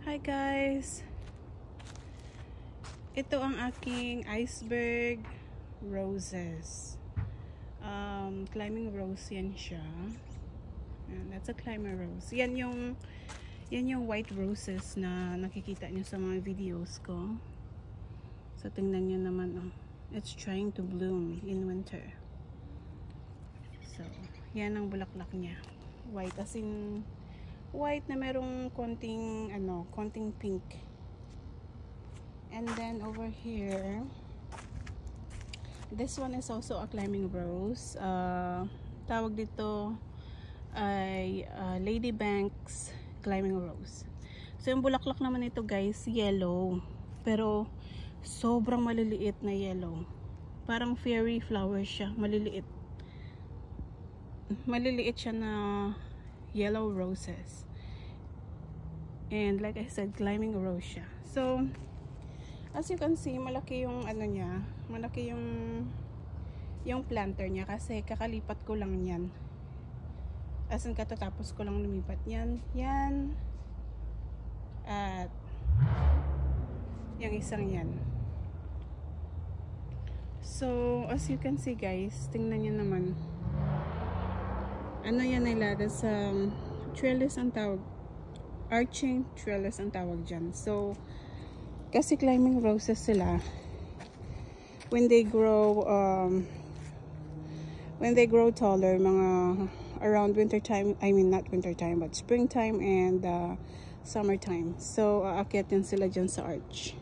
Hi guys! Ito ang aking iceberg roses. Climbing rose yan siya. That's a climbing rose. Yan yung white roses na nakikita nyo sa mga videos ko. So tingnan nyo naman, oh. It's trying to bloom in winter. So, yan ang bulaklak niya. White, as in white na merong konting pink. And then over here, this one is also a climbing rose. Tawag dito ay Lady Banks climbing rose. So yung bulaklak naman ito guys, yellow, pero sobrang maliliit na yellow. Parang fairy flower siya, maliliit siya na yellow roses. And like I said, climbing rose siya. So as you can see, malaki yung niya, malaki yung planter niya kasi kakalipat ko lang yan. As in katatapos ko lang lumipat yan. Yan. At yung isang yan. So as you can see guys, tingnan niyo naman. Ano yan nila? That's trellis ang tawag. Arching trellis ang tawag dyan. So kasi climbing roses sila, when they grow taller, mga around winter time, I mean not winter time but springtime and summertime. So aakyat sila dyan sa arch.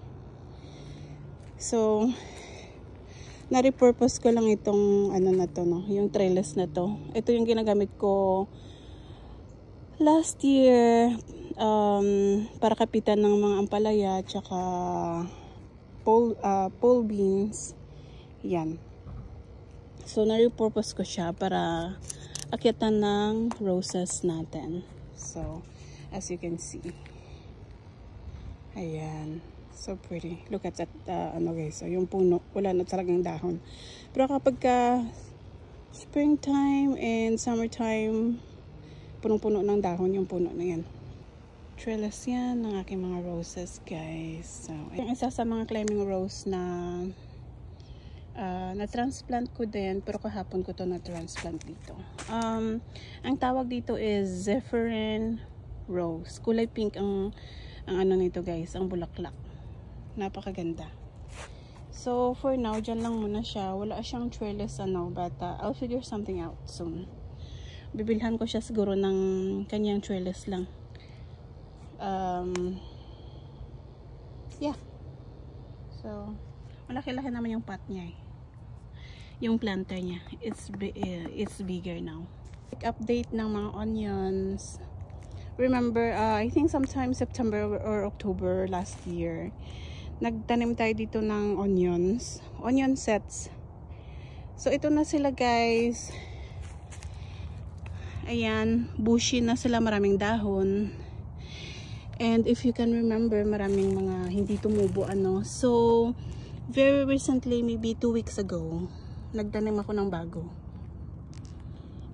So na-repurpose ko lang itong na to, no, yung trellis na to. Ito yung ginagamit ko last year para kapitan ng mga ampalaya tsaka pole beans. Yan. So na-repurpose ko siya para akyatan ng roses natin. So as you can see, ayan, so pretty. Look at that, guys. So yung puno, wala na talagang dahon. Pero kapag springtime and summertime, punong-puno ng dahon yung puno na yan. Trellis yan ng aking mga roses guys. So yung isa sa mga climbing rose na na-transplant ko din, pero kahapon ko to na-transplant dito. Ang tawag dito is Zephyrin Rose. Kulay pink ang nito guys, ang bulaklak. Napakaganda. So for now, dyan lang muna siya. Wala siyang trellis but I'll figure something out soon. Bibilhan ko siya siguro ng kanyang trellis lang. Yeah. So malaki-laki naman yung pot niya yung planter niya. It's bigger now. Update ng mga onions. Remember, I think sometime September or October last year, nagtanim tayo dito ng onion sets. So ito na sila guys. Ayan, bushy na sila, maraming dahon. And if you can remember, maraming mga hindi tumubo So very recently, maybe 2 weeks ago, nagtanim ako ng bago.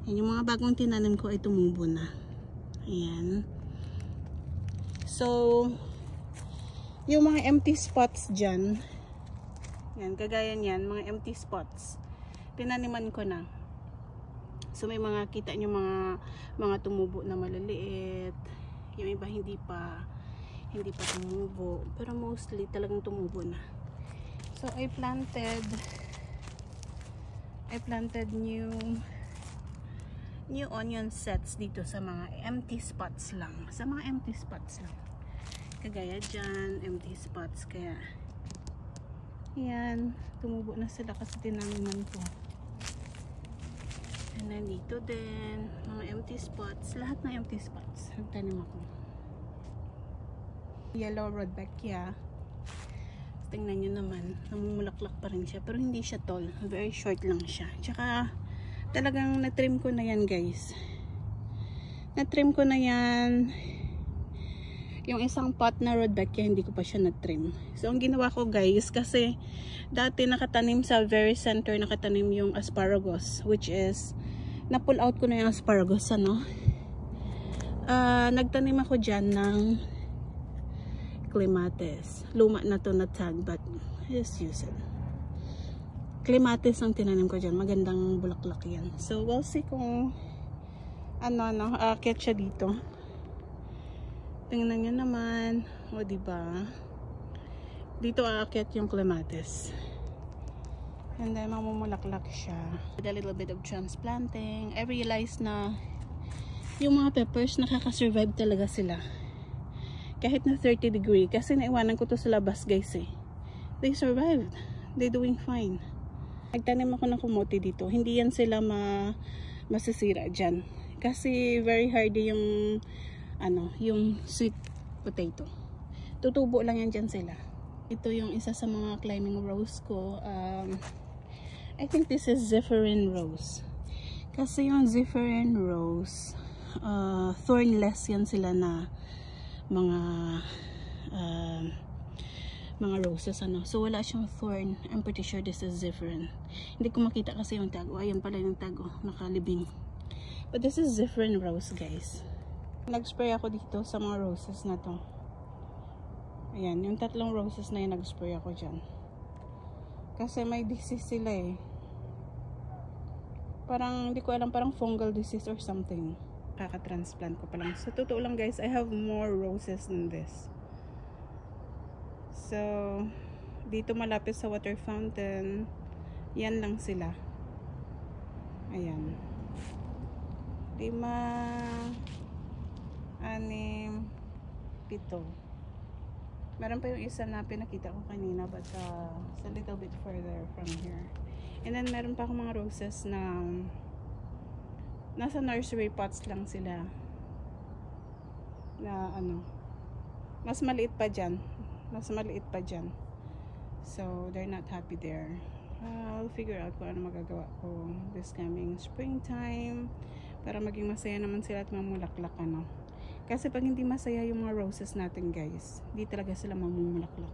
Yan, yung mga bagong tinanim ko ay tumubo na. Ayan. So yung mga empty spots dyan, yan, kagaya niyan, mga empty spots, tinaniman ko na. So may mga kita nyo mga tumubo na maliliit, yung iba hindi pa tumubo, pero mostly talagang tumubo na. So I planted new onion sets dito sa mga empty spots lang. Kagaya dyan, empty spots. Kaya yan, tumubo na sila kasi tinaniman ko. And then dito din, mga empty spots. Lahat ng empty spots nagtanim ako. Yellow rudbeckia. Tingnan nyo naman, namumulaklak pa rin siya, pero hindi siya tall, very short lang siya. Tsaka talagang na-trim ko na yan guys. Na-trim ko na yan. Yung isang pot na rudbeckia, hindi ko pa siya na-trim. So ang ginawa ko guys, kasi dati nakatanim sa very center, nakatanim yung asparagus, which is na-pull out ko na yung asparagus. Nagtanim ako dyan ng clematis. Luma na to na tag, but just use it. Clematis ang tinanim ko dyan. Magandang bulaklak yan. So, we'll see kung aakyat siya dito. Tingnan nyo naman. O, diba? Dito aakyat yung clematis. And then, mamumulaklak siya. With a little bit of transplanting. I realized na yung mga peppers, nakaka-survive talaga sila. Kahit na 30 degree. Kasi naiwanan ko to sa labas, guys, eh. They survived. They're doing fine. Nagtanim ako ng kamote dito. Hindi yan sila masisira dyan. Kasi very hardy yung yung sweet potato. Tutubo lang yan dyan sila. Ito yung isa sa mga climbing rose ko. I think this is Zephyrin rose. Kasi yung Zephyrin rose, thornless yan sila na mga roses, so wala siyang thorn. I'm pretty sure this is Zephyrin. Hindi ko makita kasi yung tag. Ayan pala yung tag, nakalibing. But this is Zephyrin rose, guys. Nag-spray ako dito sa mga roses na to. Ayan, yung 3 roses na yun, nag-spray ako dyan. Kasi may disease sila eh. Parang, hindi ko alam, parang fungal disease or something. Kaka-transplant ko pa lang. So, totoo lang, guys, I have more roses than this. So, dito malapit sa water fountain, yan lang sila. Ayan. 5, 6, 7. Meron pa yung isa na pinakita ko kanina, but it's a little bit further from here. And then meron pa akong mga roses na nasa nursery pots lang sila. Na mas maliit pa dyan. So they're not happy there. I'll figure out kung ano magagawa ko this coming springtime para maging masaya naman sila at mamulaklak. Kasi pag hindi masaya yung mga roses natin, guys, hindi talaga sila mamumulaklak.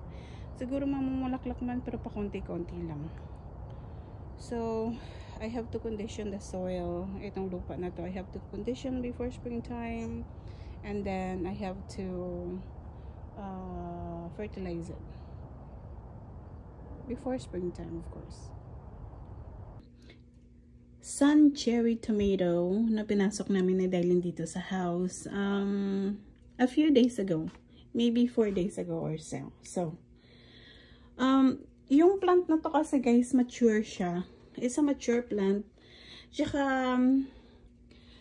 Siguro mamumulaklak man, pero pa konti-konti lang. So, I have to condition the soil. Itong lupa na to, I have to condition before springtime. And then, I have to fertilize it. Before springtime, of course. Sun cherry tomato na pinasok namin ni Dailin dito sa house a few days ago, maybe 4 days ago or so. So yung plant na to kasi, guys, mature siya. It's a mature plant. Tsaka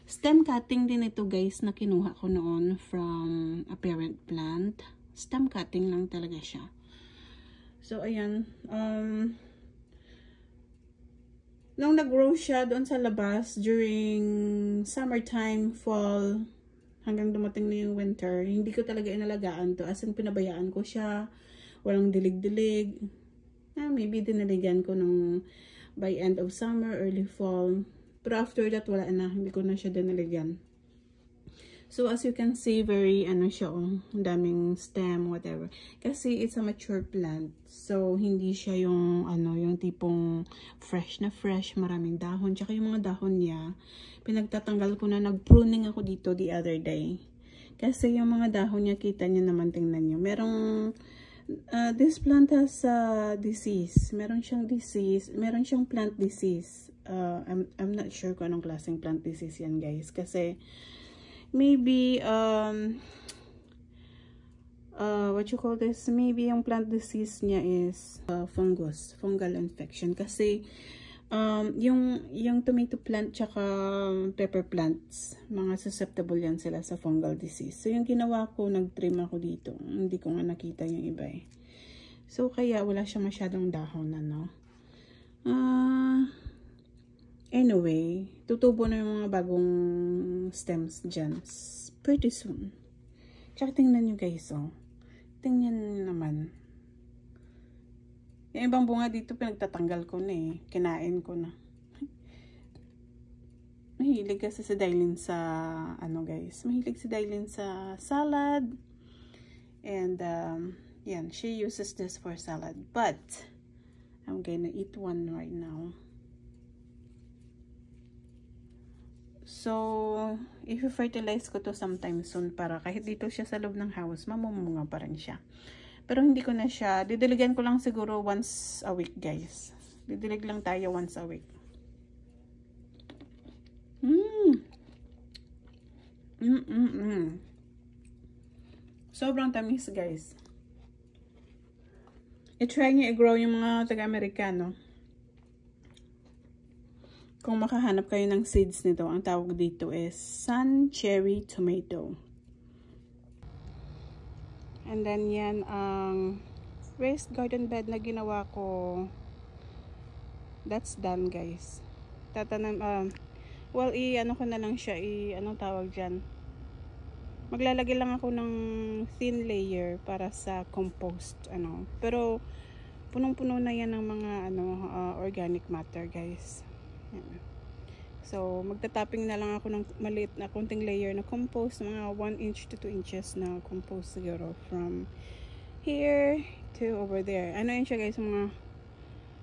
stem cutting din ito, guys, na kinuha ko noon from a parent plant. Stem cutting lang talaga siya. So ayan, nung nag-grow siya doon sa labas during summertime, fall, hanggang dumating na yung winter, hindi ko talaga inalagaan to. As in, pinabayaan ko siya. Walang dilig-dilig. Maybe dinaligan ko nung by end of summer, early fall. Pero after that, wala na. Hindi ko na siya dinaligan. So, as you can see, very, siya, daming stem, whatever. Kasi it's a mature plant. So, hindi siya yung, yung tipong fresh na fresh, maraming dahon. Tsaka yung mga dahon niya, pinagtatanggal ko na, nag-pruning ako dito the other day. Kasi yung mga dahon niya, kita niyo naman, tingnan niyo. Merong, this plant has disease. Meron siyang disease. Meron siyang plant disease. I'm not sure kung anong klaseng plant disease yan, guys. Kasi, maybe what you call this, maybe yung plant disease niya is fungal infection. Kasi yung tomato plant tsaka pepper plants, mga susceptible yan sila sa fungal disease. So yung ginawa ko, nag-trim ako dito. Hindi ko nga nakita yung iba eh. So kaya wala siya masyadong dahon, anyway, tutubo na yung mga bagong stems dyan pretty soon. Tsaka tingnan nyo, guys, tingnan nyo naman. Yung ibang bunga dito, pinagtatanggal ko na eh. Kinain ko na. Mahilig kasi si Dailin sa, guys. Mahilig si Dailin sa salad. And, yan, she uses this for salad. But, I'm gonna eat one right now. So, i-fertilize ko to sometime soon para kahit dito siya sa loob ng house, mamumunga pa rin siya. Pero hindi ko na siya, didiligan ko lang siguro once a week, guys. Didilig lang tayo once a week. Sobrang tamis, guys. I-try nyo i-grow yung mga taga-Amerikano. Kung makahanap kayo ng seeds nito, ang tawag dito is sun cherry tomato. And then yan ang raised garden bed na ginawa ko. That's done, guys. Tatanam, well, ano ko na lang siya, anong tawag dyan? Maglalagay lang ako ng thin layer para sa compost, Pero, punong-puno na yan ng mga, organic matter, guys. Yan. So, magtatapping na lang ako ng maliit na konting layer na compost, mga 1 inch to 2 inches na compost siguro from here to over there. Ano yun siya, guys, mga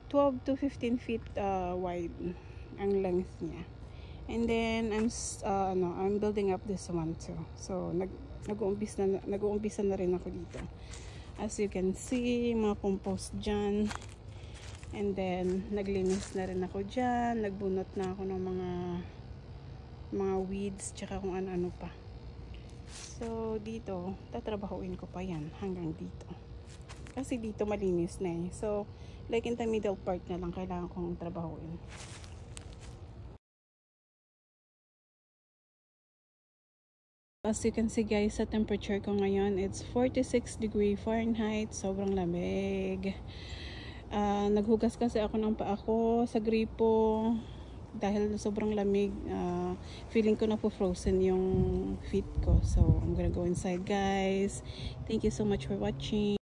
12 to 15 feet wide ang length niya. And then I'm building up this one too. So nag-uumpisa na rin ako dito. As you can see, mga compost dyan. And then naglinis na rin ako dyan. Nagbunot na ako ng mga weeds tsaka kung ano-ano pa. So dito, tatrabahuin ko pa yan hanggang dito. Kasi dito malinis na eh. So like in the middle part na lang kailangan kong trabahuin. As you can see, guys, sa temperature ko ngayon, it's 46 degree Fahrenheit. Sobrang lamig. Naghugas kasi ako ng paa ko sa gripo. Dahil sobrang lamig, feeling ko na po frozen yung feet ko. So, I'm gonna go inside, guys. Thank you so much for watching.